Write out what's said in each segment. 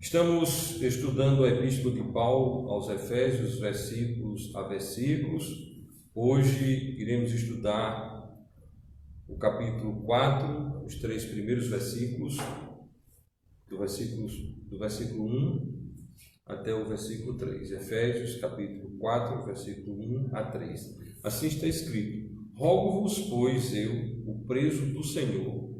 Estamos estudando a Epístola de Paulo aos Efésios, versículos a versículos. Hoje iremos estudar o capítulo 4, os 3 primeiros versículos, do versículo 1 até o versículo 3. Efésios, capítulo 4, versículo 1 a 3. Assim está escrito: Rogo-vos, pois, eu, o preso do Senhor,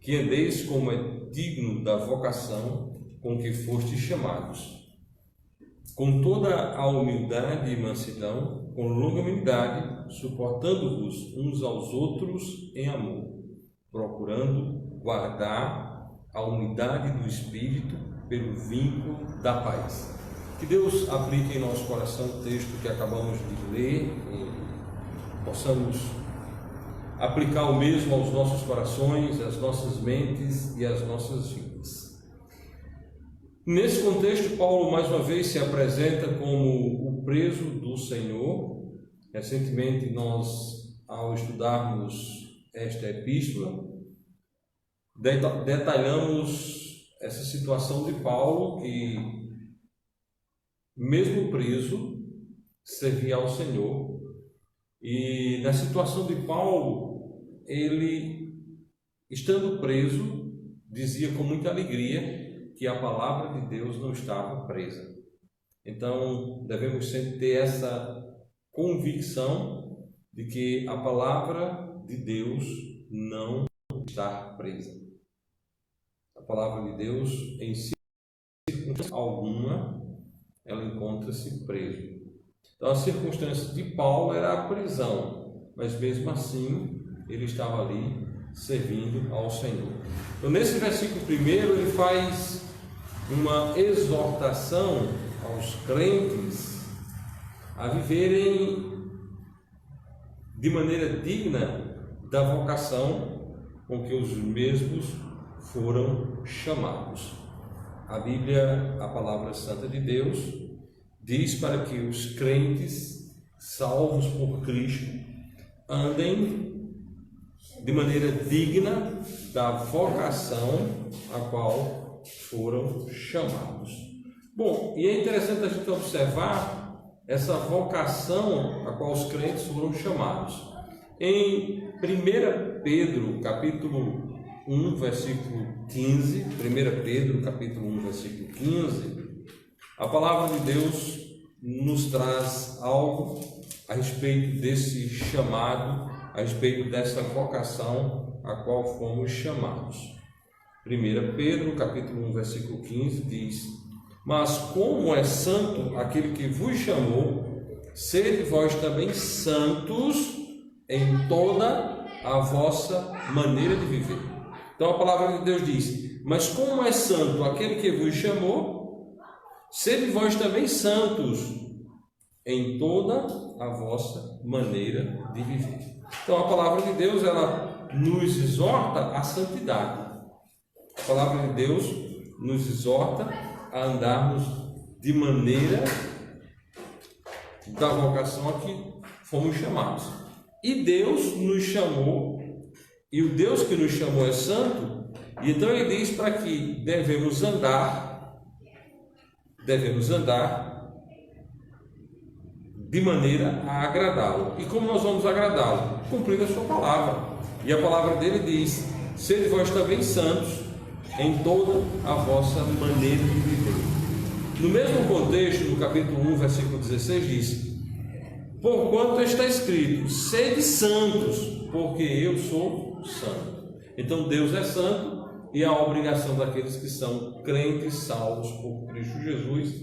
que andeis como é digno da vocação com que fostes chamados, com toda a humildade e mansidão, com longanimidade, suportando-vos uns aos outros em amor, procurando guardar a unidade do Espírito pelo vínculo da paz. Que Deus aplique em nosso coração o texto que acabamos de ler e possamos aplicar o mesmo aos nossos corações, às nossas mentes e às nossas vidas. Nesse contexto, Paulo mais uma vez se apresenta como o preso do Senhor. Recentemente nós, ao estudarmos esta epístola, detalhamos essa situação de Paulo, que mesmo preso, servia ao Senhor. E na situação de Paulo, ele, estando preso, dizia com muita alegria que a palavra de Deus não estava presa. Então, devemos sempre ter essa convicção de que a palavra de Deus não está presa. A palavra de Deus, em circunstância alguma, ela encontra-se presa. Então, a circunstância de Paulo era a prisão, mas mesmo assim, ele estava ali servindo ao Senhor. Então, nesse versículo primeiro, ele faz uma exortação aos crentes a viverem de maneira digna da vocação com que os mesmos foram chamados. A Bíblia, a palavra santa de Deus, diz para que os crentes salvos por Cristo andem de maneira digna da vocação a qual foram chamados. Bom, e é interessante a gente observar essa vocação a qual os crentes foram chamados. Em 1 Pedro, capítulo 1, versículo 15, 1 Pedro, capítulo 1, versículo 15, a palavra de Deus nos traz algo a respeito desse chamado, a respeito dessa vocação a qual fomos chamados. 1 Pedro, capítulo 1, versículo 15, diz: Mas como é santo aquele que vos chamou, sede vós também santos em toda a vossa maneira de viver. Então a palavra de Deus diz: Mas como é santo aquele que vos chamou, sede vós também santos em toda a vossa maneira de viver. Então a palavra de Deus, ela nos exorta à santidade. A palavra de Deus nos exorta a andarmos de maneira da vocação a que fomos chamados. E Deus nos chamou, e o Deus que nos chamou é santo, e então ele diz para que devemos andar de maneira a agradá-lo. E como nós vamos agradá-lo? Cumprindo a sua palavra. E a palavra dele diz: sede vós também santos em toda a vossa maneira de viver. No mesmo contexto, no capítulo 1, versículo 16, diz: Porquanto está escrito, sede santos, porque eu sou santo. Então Deus é santo, e a obrigação daqueles que são crentes salvos por Cristo Jesus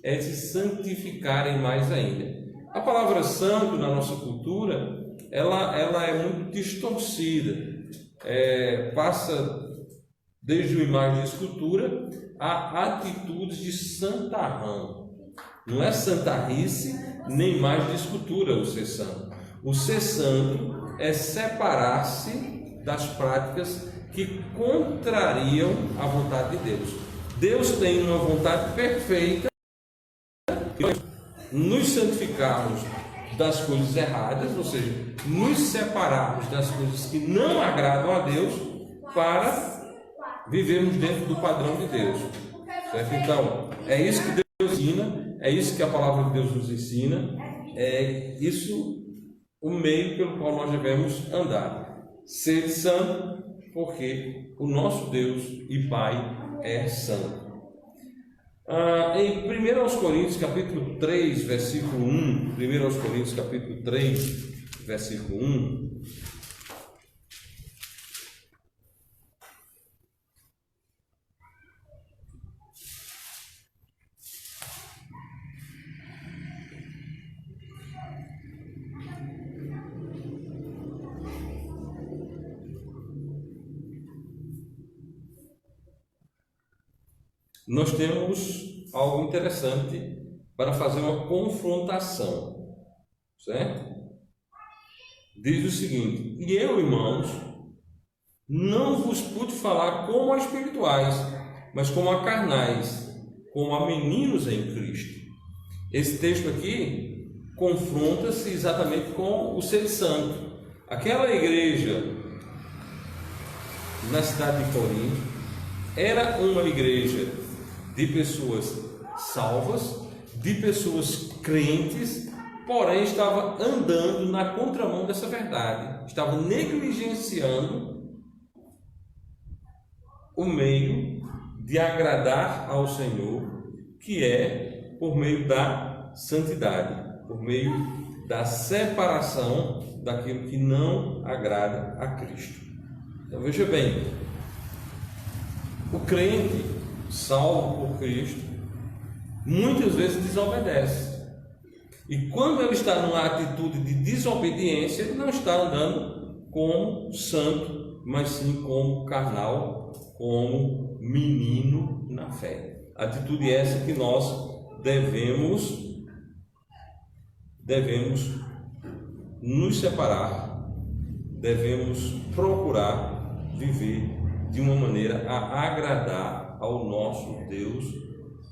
é se santificarem mais ainda. A palavra santo na nossa cultura, ela é muito distorcida, passa desde o imagem de escultura a atitudes de santarrão. Não é santarrice, nem imagem de escultura o ser santo. O ser santo é separar-se das práticas que contrariam a vontade de Deus. Deus tem uma vontade perfeita, nos santificarmos das coisas erradas, ou seja, nos separarmos das coisas que não agradam a Deus para vivermos dentro do padrão de Deus. Certo? Então, é isso que Deus ensina, é isso que a palavra de Deus nos ensina, é isso o meio pelo qual nós devemos andar. Ser santo, porque o nosso Deus e Pai é santo. Em 1 Coríntios capítulo 3, versículo 1, 1 Coríntios capítulo 3, versículo 1, nós temos algo interessante para fazer uma confrontação, certo? Diz o seguinte: e eu, irmãos, não vos pude falar como a espirituais, mas como a carnais, como a meninos em Cristo. Esse texto aqui confronta-se exatamente com o ser santo. Aquela igreja na cidade de Corinto era uma igreja de pessoas salvas, de pessoas crentes, porém estava andando na contramão dessa verdade, estava negligenciando o meio de agradar ao Senhor, que é por meio da santidade, por meio da separação daquilo que não agrada a Cristo. Então veja bem, o crente salvo por Cristo muitas vezes desobedece, e quando ele está numa atitude de desobediência, ele não está andando como santo, mas sim como carnal, como menino na fé. Atitude essa que nós devemos nos separar, devemos procurar viver de uma maneira a agradar ao nosso Deus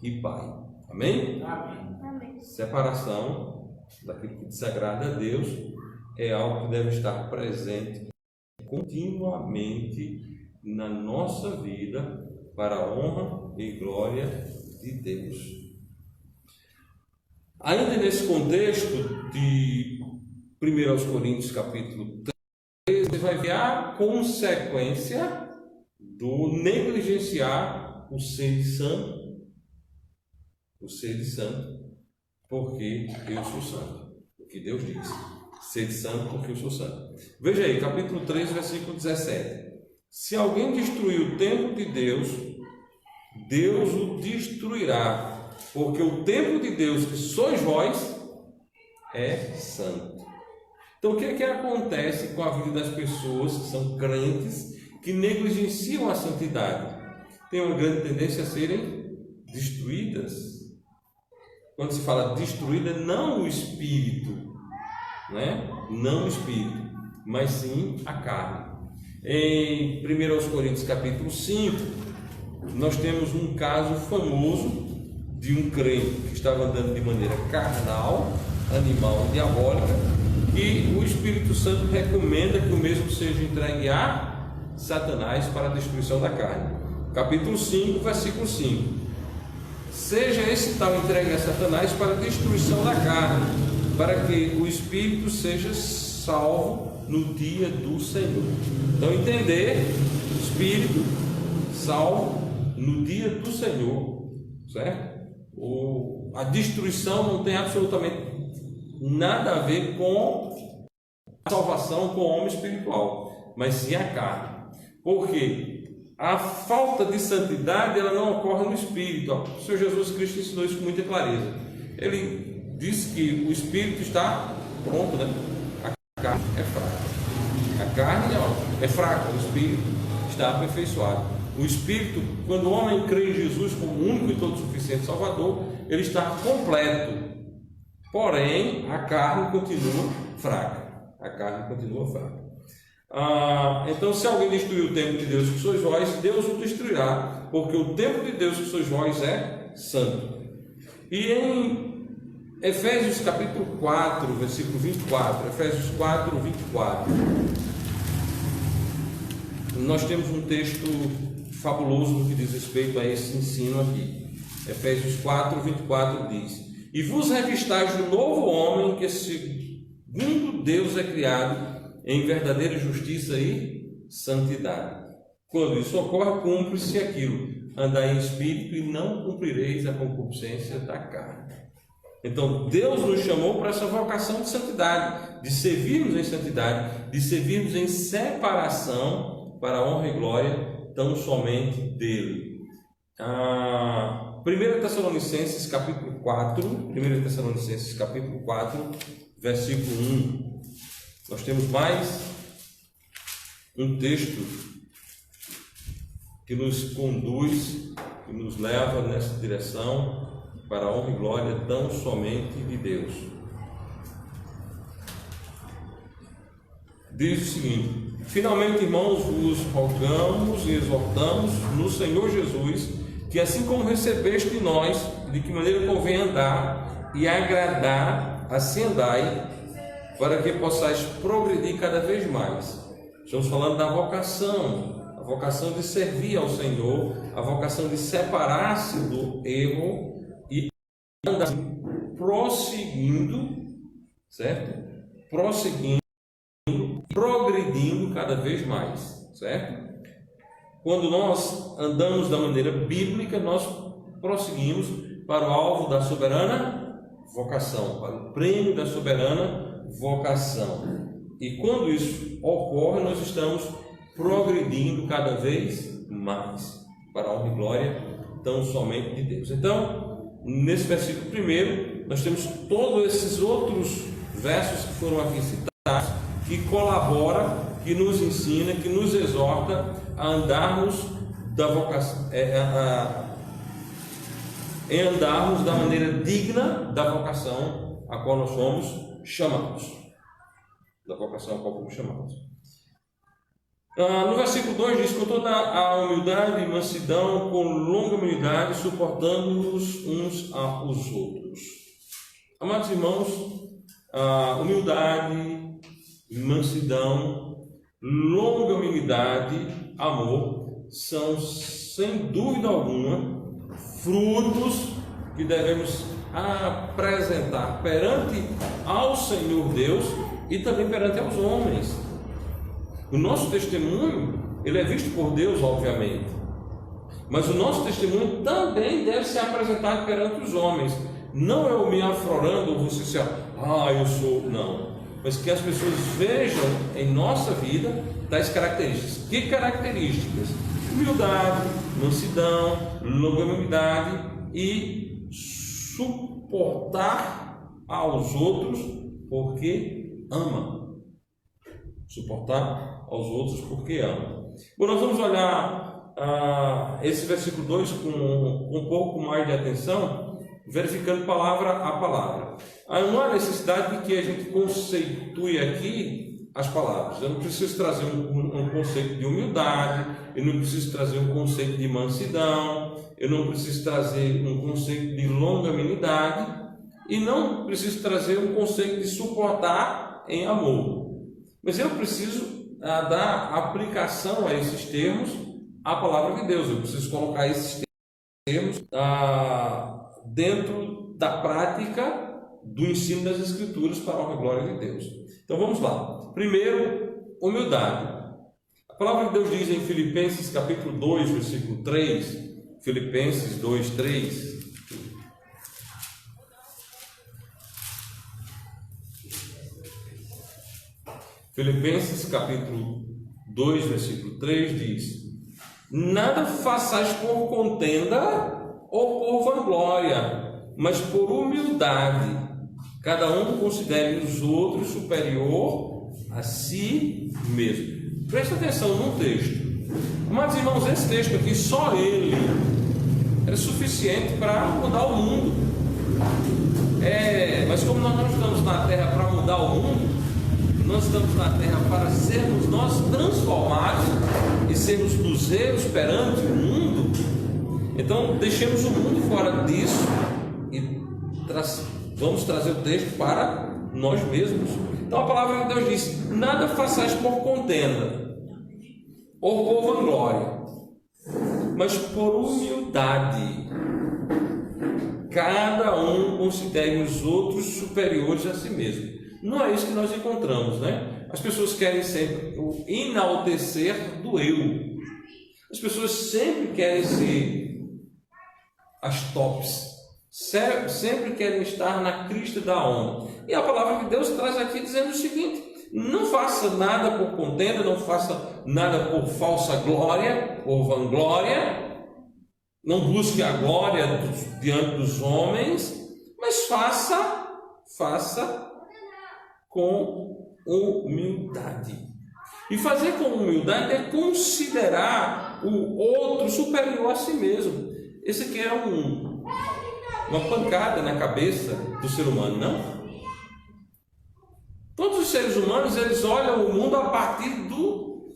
e Pai. Amém? Amém. Separação daquilo que desagrada a Deus é algo que deve estar presente continuamente na nossa vida para a honra e glória de Deus. Ainda nesse contexto de 1 Coríntios capítulo 3, você vai ver a consequência do negligenciar o ser santo, porque eu sou santo. O que Deus diz: ser santo porque eu sou santo. Veja aí, capítulo 3, versículo 17. Se alguém destruir o templo de Deus, Deus o destruirá, porque o templo de Deus, que sois vós, é santo. Então, o que é que acontece com a vida das pessoas que são crentes, que negligenciam a santidade? Tem uma grande tendência a serem destruídas. Quando se fala destruída, não o espírito, né? Não o espírito, mas sim a carne. Em 1 Coríntios capítulo 5, nós temos um caso famoso de um crente que estava andando de maneira carnal, animal, diabólica, e o Espírito Santo recomenda que o mesmo seja entregue a Satanás para a destruição da carne. Capítulo 5, versículo 5. Seja esse tal entregue a Satanás para a destruição da carne, para que o Espírito seja salvo no dia do Senhor. Então, entender: Espírito salvo no dia do Senhor, certo? A destruição não tem absolutamente nada a ver com a salvação com o homem espiritual, mas sim a carne. Porque a falta de santidade, ela não ocorre no espírito. O Senhor Jesus Cristo ensinou isso com muita clareza. Ele disse que o espírito está pronto, né? A carne é fraca. A carne é fraca, o espírito está aperfeiçoado. O espírito, quando o homem crê em Jesus como o único e todo suficiente Salvador, ele está completo. Porém, a carne continua fraca. Então, se alguém destruir o templo de Deus que sois vós, Deus o destruirá, porque o templo de Deus que sois vós é santo. E em Efésios capítulo 4, versículo 24, Efésios 4, 24, nós temos um texto fabuloso no que diz respeito a esse ensino aqui. Efésios 4, 24 diz: e vos revistais do novo homem, que segundo Deus é criado em verdadeira justiça e santidade. Quando isso ocorre, cumpre-se aquilo: andai em espírito e não cumprireis a concupiscência da carne. Então Deus nos chamou para essa vocação de santidade, de servirmos em santidade, de servirmos em separação para a honra e glória tão somente dele. 1 Tessalonicenses capítulo 4, 1 Tessalonicenses capítulo 4, versículo 1. Nós temos mais um texto que nos conduz, que nos leva nessa direção para a honra e glória tão somente de Deus. Diz o seguinte: finalmente, irmãos, vos rogamos e exortamos no Senhor Jesus, que assim como recebeste de nós, de que maneira convém andar e agradar, assim andai, para que possais progredir cada vez mais. Estamos falando da vocação, a vocação de servir ao Senhor, a vocação de separar-se do erro e andar prosseguindo, certo? Prosseguindo, progredindo cada vez mais, certo? Quando nós andamos da maneira bíblica, nós prosseguimos para o alvo da soberana vocação, para o prêmio da soberana vocação. E quando isso ocorre, nós estamos progredindo cada vez mais para a honra e glória tão somente de Deus. Então, nesse versículo primeiro, nós temos todos esses outros versos que foram aqui citados, que colabora, que nos ensina, que nos exorta a andarmos da vocação, em andarmos da maneira digna da vocação a qual nós somos chamados. Da vocação a qual fomos chamados. No versículo 2 diz: com toda a humildade e mansidão, com longa humildade, suportando-nos uns aos outros. Amados irmãos, humildade, mansidão, longa humildade, amor, são sem dúvida alguma frutos que devemos apresentar perante ao Senhor Deus e também perante aos homens. O nosso testemunho, ele é visto por Deus, obviamente, mas o nosso testemunho também deve ser apresentado perante os homens. Não é eu me aflorando, ou você se eu sou, não, mas que as pessoas vejam em nossa vida tais características. Que características? Humildade, mansidão, longanimidade e suportar aos outros porque ama. Suportar aos outros porque ama. Bom, nós vamos olhar esse versículo 2 com um pouco mais de atenção, verificando palavra a palavra. Não há necessidade de que a gente conceitue aqui as palavras. Eu não preciso trazer um conceito de humildade, eu não preciso trazer um conceito de mansidão, eu não preciso trazer um conceito de longanimidade e não preciso trazer um conceito de suportar em amor. Mas eu preciso dar aplicação a esses termos à palavra de Deus. Eu preciso colocar esses termos dentro da prática do ensino das Escrituras para a honra e glória de Deus. Então vamos lá. Primeiro, humildade. A palavra de Deus diz em Filipenses capítulo 2, versículo 3, Filipenses 2, 3. Filipenses capítulo 2, versículo 3 diz: nada façais por contenda ou por vanglória, mas por humildade, cada um considere os outros superior a si mesmo. Presta atenção no texto. Mas, irmãos, esse texto aqui, só ele era suficiente para mudar o mundo. Mas como nós não estamos na terra para mudar o mundo, nós estamos na terra para sermos nós transformados e sermos luzeiros perante o mundo. Então deixemos o mundo fora disso e vamos trazer o texto para nós mesmos. Então a palavra de Deus diz: nada façais por contenda ou por vanglória, mas por humildade. cada um considere os outros superiores a si mesmo. Não é isso que nós encontramos, né? As pessoas querem sempre o enaltecer do eu. As pessoas sempre querem ser as tops. Sempre querem estar na crista da onda. E a palavra de Deus traz aqui dizendo o seguinte: não faça nada por contenda, não faça nada por falsa glória, por vanglória. Não busque a glória diante dos homens, mas faça com humildade. E fazer com humildade é considerar o outro superior a si mesmo. Esse aqui é uma pancada na cabeça do ser humano, não? Todos os seres humanos, eles olham o mundo a partir do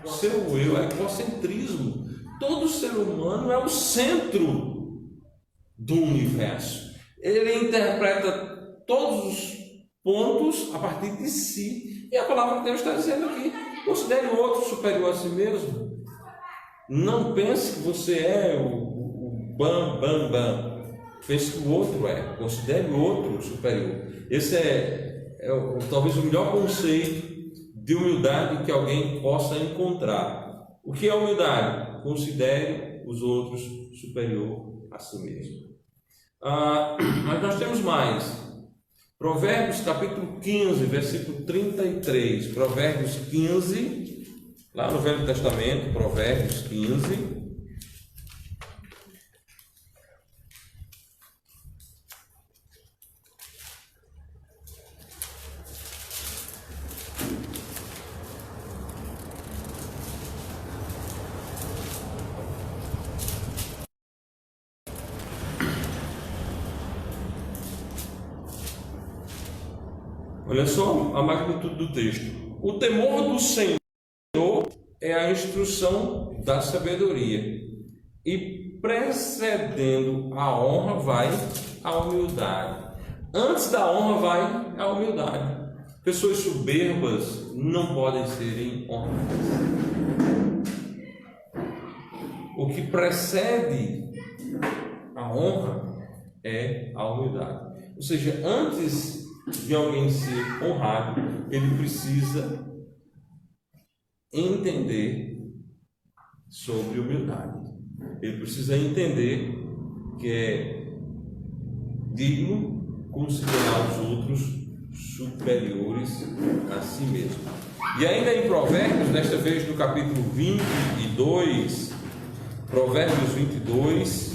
seu eu, é egocentrismo. Todo ser humano é o centro do universo. Ele interpreta todos os pontos a partir de si. E a palavra de Deus está dizendo aqui: considere o outro superior a si mesmo. Não pense que você é o bam, bam, bam. Pense que o outro é. Considere o outro superior. Esse é talvez o melhor conceito de humildade que alguém possa encontrar. O que é humildade? Considere os outros superior a si mesmo. Mas nós temos mais. Provérbios capítulo 15, versículo 33. Provérbios 15, lá no Velho Testamento, Provérbios 15. Olha só a magnitude do texto. O temor do Senhor é a instrução da sabedoria, e precedendo a honra vai a humildade. Antes da honra vai a humildade. Pessoas soberbas não podem serem honradas. O que precede a honra é a humildade. Ou seja, antes de alguém ser honrado, ele precisa entender sobre humildade. Ele precisa entender que é digno considerar os outros superiores a si mesmo. E ainda em Provérbios, desta vez no capítulo 22, Provérbios 22,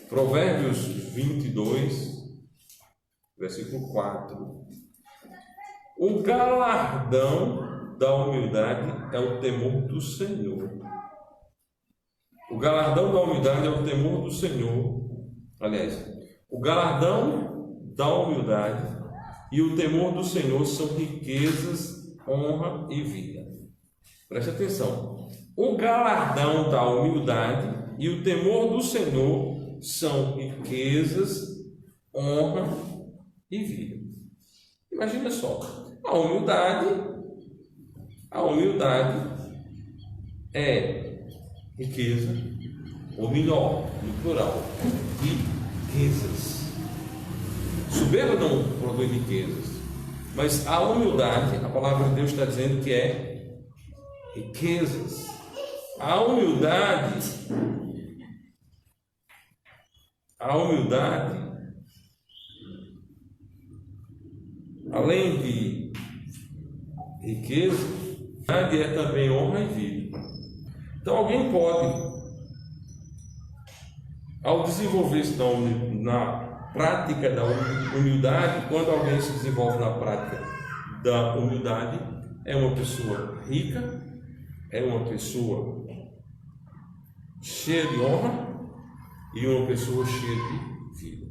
Provérbios 22, versículo 4. O galardão da humildade é o temor do Senhor. O galardão da humildade é o temor do Senhor. Aliás, o galardão da humildade e o temor do Senhor são riquezas, honra e vida. Preste atenção. O galardão da humildade e o temor do Senhor são riquezas, honra e vida. Imagina só, a humildade é riqueza, ou melhor, no plural, riquezas. Soberba não produz riquezas, mas a humildade, a palavra de Deus está dizendo que é riquezas. A humildade, além de riqueza, é também honra e vida. Então alguém pode, ao desenvolver-se na prática da humildade, quando alguém se desenvolve na prática da humildade, é uma pessoa rica, é uma pessoa cheia de honra e uma pessoa cheia de vida.